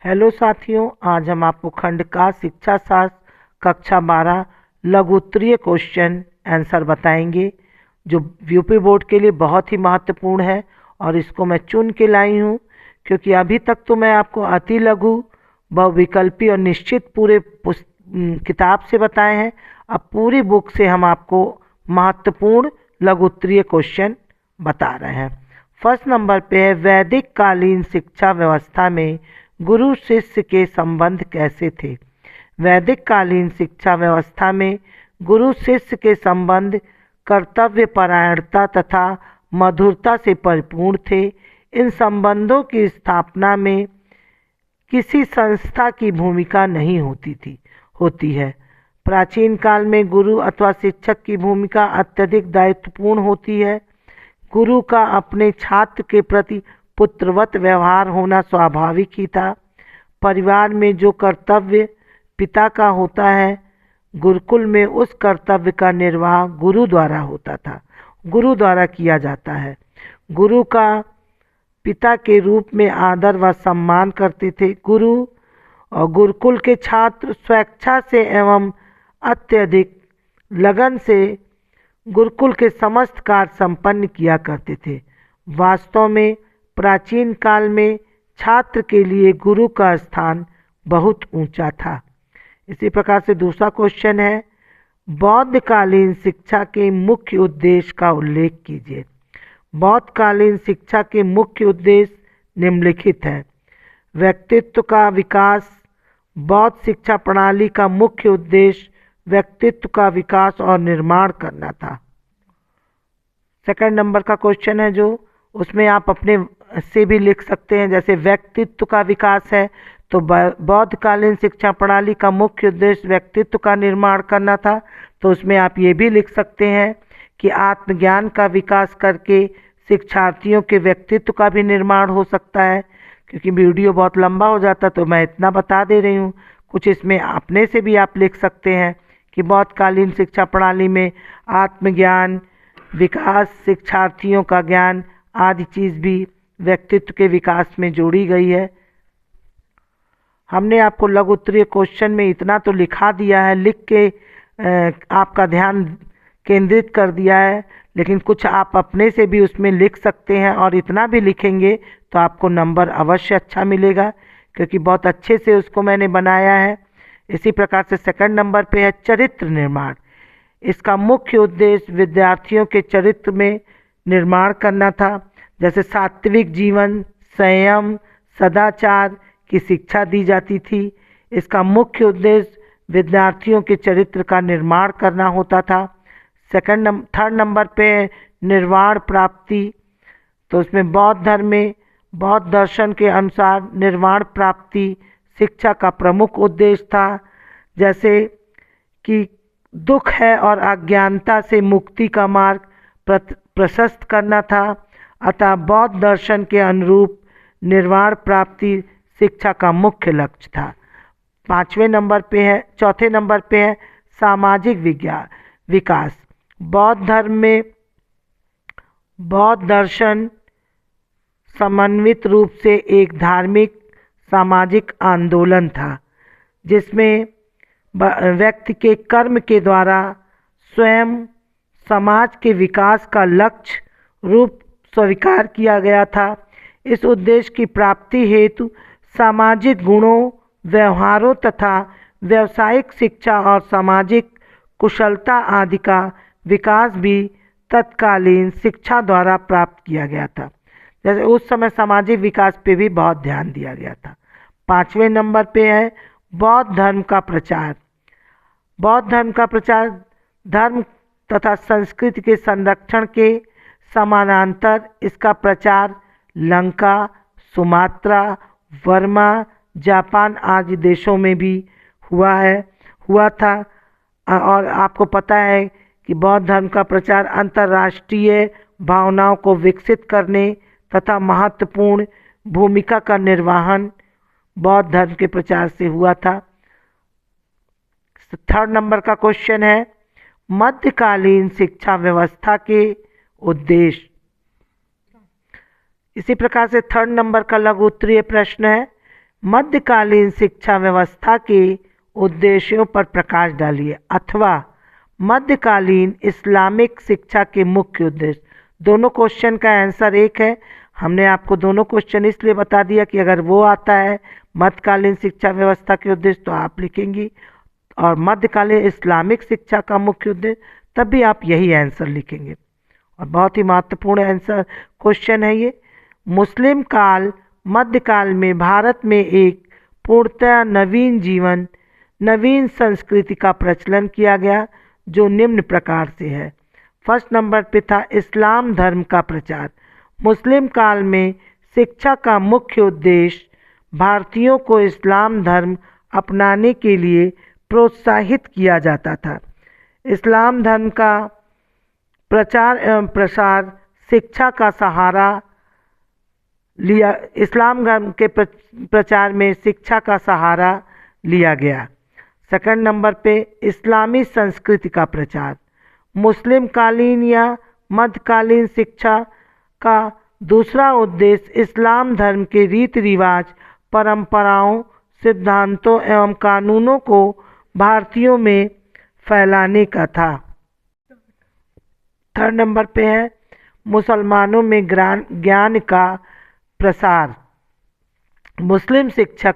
Hello साथियों, आज हम आपको खंड का शिक्षा शास्त्र कक्षा 12 लघु उत्तरीय क्वेश्चन आंसर बताएंगे, जो यूपी बोर्ड के लिए बहुत ही महत्वपूर्ण है। और इसको मैं चुन के लाई हूँ क्योंकि अभी तक तो मैं आपको अति लघु, बहुविकल्पी और निश्चित पूरे किताब से बताए हैं। अब पूरी बुक से हम आपको महत्वपूर्ण लघु उत्तरीय क्वेश्चन बता रहे हैं। फर्स्ट नंबर पे है, वैदिक कालीन शिक्षा व्यवस्था में गुरु शिष्य के संबंध कैसे थे। वैदिक कालीन शिक्षा व्यवस्था में गुरु शिष्य के संबंध कर्तव्य परायणता तथा मधुरता से परिपूर्ण थे। इन संबंधों की स्थापना में किसी संस्था की भूमिका नहीं होती है। प्राचीन काल में गुरु अथवा शिक्षक की भूमिका अत्यधिक दायित्वपूर्ण होती है। गुरु का अपने छात्र के प्रति पुत्रवत व्यवहार होना स्वाभाविक ही था। परिवार में जो कर्तव्य पिता का होता है, गुरुकुल में उस कर्तव्य का निर्वाह गुरु द्वारा होता था, गुरु द्वारा किया जाता है। गुरु का पिता के रूप में आदर व सम्मान करते थे। गुरु और गुरुकुल के छात्र स्वेच्छा से एवं अत्यधिक लगन से गुरुकुल के समस्त कार्य संपन्न किया करते थे। वास्तव में प्राचीन काल में छात्र के लिए गुरु का स्थान बहुत ऊंचा था। इसी प्रकार से दूसरा क्वेश्चन है, बौद्धकालीन शिक्षा के मुख्य उद्देश्य का उल्लेख कीजिए। बौद्धकालीन शिक्षा के मुख्य उद्देश्य निम्नलिखित है। व्यक्तित्व का विकास। बौद्ध शिक्षा प्रणाली का मुख्य उद्देश्य व्यक्तित्व का विकास और निर्माण करना था। सेकंड नंबर का क्वेश्चन है, जो उसमें आप अपने से भी लिख सकते हैं। जैसे व्यक्तित्व का विकास है तो बौद्धकालीन शिक्षा प्रणाली का मुख्य उद्देश्य व्यक्तित्व का निर्माण करना था, तो उसमें आप ये भी लिख सकते हैं कि आत्मज्ञान का विकास करके शिक्षार्थियों के व्यक्तित्व का भी निर्माण हो सकता है। क्योंकि वीडियो बहुत लंबा हो जाता तो मैं इतना बता दे रही हूँ। कुछ इसमें अपने से भी आप लिख सकते हैं कि बौद्धकालीन शिक्षा प्रणाली में आत्मज्ञान विकास, शिक्षार्थियों का ज्ञान आदि चीज़ भी व्यक्तित्व के विकास में जोड़ी गई है। हमने आपको लघु उत्तरीय क्वेश्चन में इतना तो लिखा दिया है, लिख के आपका ध्यान केंद्रित कर दिया है, लेकिन कुछ आप अपने से भी उसमें लिख सकते हैं। और इतना भी लिखेंगे तो आपको नंबर अवश्य अच्छा मिलेगा, क्योंकि बहुत अच्छे से उसको मैंने बनाया है। इसी प्रकार से सेकंड नंबर पे है चरित्र निर्माण। इसका मुख्य उद्देश्य विद्यार्थियों के चरित्र में निर्माण करना था। जैसे सात्विक जीवन, संयम, सदाचार की शिक्षा दी जाती थी। इसका मुख्य उद्देश्य विद्यार्थियों के चरित्र का निर्माण करना होता था। थर्ड नंबर पे निर्वाण प्राप्ति। तो उसमें बौद्ध धर्म में बौद्ध दर्शन के अनुसार निर्वाण प्राप्ति शिक्षा का प्रमुख उद्देश्य था। जैसे कि दुख है और अज्ञानता से मुक्ति का मार्ग प्रशस्त करना था। अतः बौद्ध दर्शन के अनुरूप निर्वाण प्राप्ति शिक्षा का मुख्य लक्ष्य था। चौथे नंबर पे है सामाजिक विकास। बौद्ध धर्म में बौद्ध दर्शन समन्वित रूप से एक धार्मिक सामाजिक आंदोलन था, जिसमें व्यक्ति के कर्म के द्वारा स्वयं समाज के विकास का लक्ष्य रूप स्वीकार किया गया था। इस उद्देश्य की प्राप्ति हेतु सामाजिक गुणों, व्यवहारों तथा व्यावसायिक शिक्षा और सामाजिक कुशलता आदि का विकास भी तत्कालीन शिक्षा द्वारा प्राप्त किया गया था। जैसे उस समय सामाजिक विकास पे भी बहुत ध्यान दिया गया था। 5वें नंबर पे है बौद्ध धर्म का प्रचार। बौद्ध धर्म का प्रचार धर्म तथा संस्कृति के संरक्षण के समानांतर इसका प्रचार लंका, सुमात्रा, बर्मा, जापान आदि देशों में भी हुआ था। और आपको पता है कि बौद्ध धर्म का प्रचार अंतर्राष्ट्रीय भावनाओं को विकसित करने तथा महत्वपूर्ण भूमिका का निर्वहन बौद्ध धर्म के प्रचार से हुआ था। थर्ड नंबर का क्वेश्चन है मध्यकालीन शिक्षा व्यवस्था के उद्देश्य। इसी प्रकार से थर्ड नंबर का लघु उत्तरीय प्रश्न है मध्यकालीन शिक्षा व्यवस्था के उद्देश्यों पर प्रकाश डालिए, अथवा मध्यकालीन इस्लामिक शिक्षा के मुख्य उद्देश्य। दोनों क्वेश्चन का आंसर एक है। हमने आपको दोनों क्वेश्चन इसलिए बता दिया कि अगर वो आता है मध्यकालीन शिक्षा व्यवस्था के उद्देश्य तो आप लिखेंगी, और मध्यकालीन इस्लामिक शिक्षा का मुख्य उद्देश्य तब भी आप यही आंसर लिखेंगे। और बहुत ही महत्वपूर्ण आंसर क्वेश्चन है ये। मुस्लिम काल मध्यकाल में भारत में एक पूर्णतः नवीन संस्कृति का प्रचलन किया गया, जो निम्न प्रकार से है। फर्स्ट नंबर पे था इस्लाम धर्म का प्रचार। मुस्लिम काल में शिक्षा का मुख्य उद्देश्य भारतीयों को इस्लाम धर्म अपनाने के लिए प्रोत्साहित किया जाता था। इस्लाम धर्म का प्रचार एवं प्रसार शिक्षा का सहारा लिया। इस्लाम धर्म के प्रचार में शिक्षा का सहारा लिया गया। सेकंड नंबर पे इस्लामी संस्कृति का प्रचार। मुस्लिम कालीन या मध्यकालीन शिक्षा का दूसरा उद्देश्य इस्लाम धर्म के रीति रिवाज, परंपराओं, सिद्धांतों एवं कानूनों को भारतीयों में फैलाने का था। थर्ड नंबर पे है मुसलमानों में ज्ञान का प्रसार। मुस्लिम शिक्षा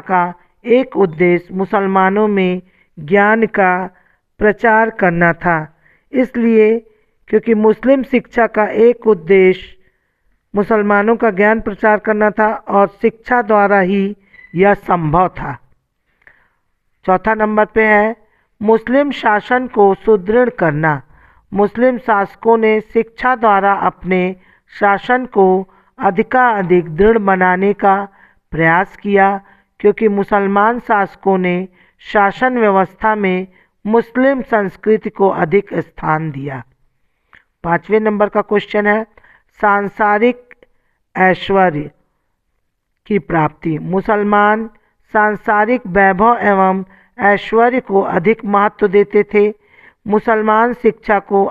का एक उद्देश्य मुसलमानों में ज्ञान का प्रचार करना था। इसलिए क्योंकि मुस्लिम शिक्षा का एक उद्देश्य मुसलमानों का ज्ञान प्रचार करना था और शिक्षा द्वारा ही यह संभव था। चौथा नंबर पे है मुस्लिम शासन को सुदृढ़ करना। मुस्लिम शासकों ने शिक्षा द्वारा अपने शासन को अधिकाधिक दृढ़ बनाने का प्रयास किया, क्योंकि मुसलमान शासकों ने शासन व्यवस्था में मुस्लिम संस्कृति को अधिक स्थान दिया। पांचवें नंबर का क्वेश्चन है सांसारिक ऐश्वर्य की प्राप्ति। मुसलमान सांसारिक वैभव एवं ऐश्वर्य को अधिक महत्व देते थे। मुसलमान शिक्षा को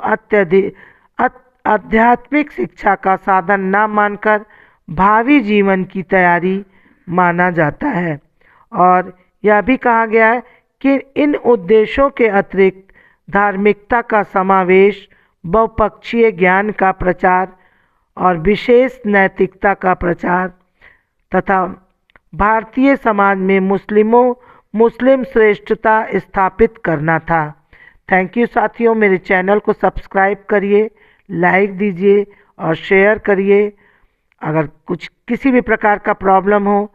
आध्यात्मिक शिक्षा का साधन न मानकर भावी जीवन की तैयारी माना जाता है। और यह भी कहा गया है कि इन उद्देश्यों के अतिरिक्त धार्मिकता का समावेश, बहुपक्षीय ज्ञान का प्रचार और विशेष नैतिकता का प्रचार तथा भारतीय समाज में मुस्लिम श्रेष्ठता स्थापित करना था। थैंक यू साथियों, मेरे चैनल को सब्सक्राइब करिए, लाइक दीजिए और शेयर करिए। अगर किसी भी प्रकार का प्रॉब्लम हो